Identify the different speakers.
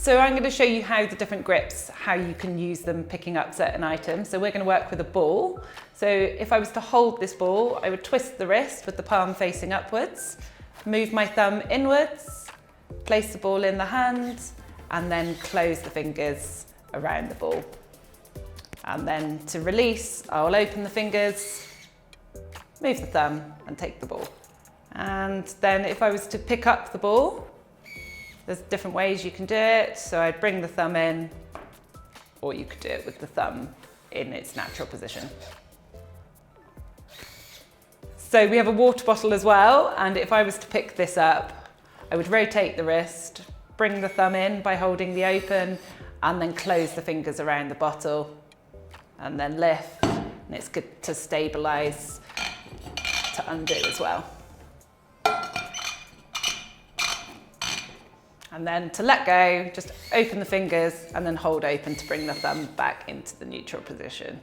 Speaker 1: So I'm going to show you how the different grips, how you can use them picking up certain items. So we're going to work with a ball. So if I was to hold this ball, I would twist the wrist with the palm facing upwards, move my thumb inwards, place the ball in the hand, and then close the fingers around the ball. And then to release, I'll open the fingers, move the thumb and take the ball. And then if I was to pick up the ball, there's different ways you can do it. So I'd bring the thumb in, or you could do it with the thumb in its natural position. So we have a water bottle as well. And if I was to pick this up, I would rotate the wrist, bring the thumb in by holding the open, and then close the fingers around the bottle, and then lift. And it's good to stabilize, to undo as well. And then to let go, just open the fingers and then hold open to bring the thumb back into the neutral position.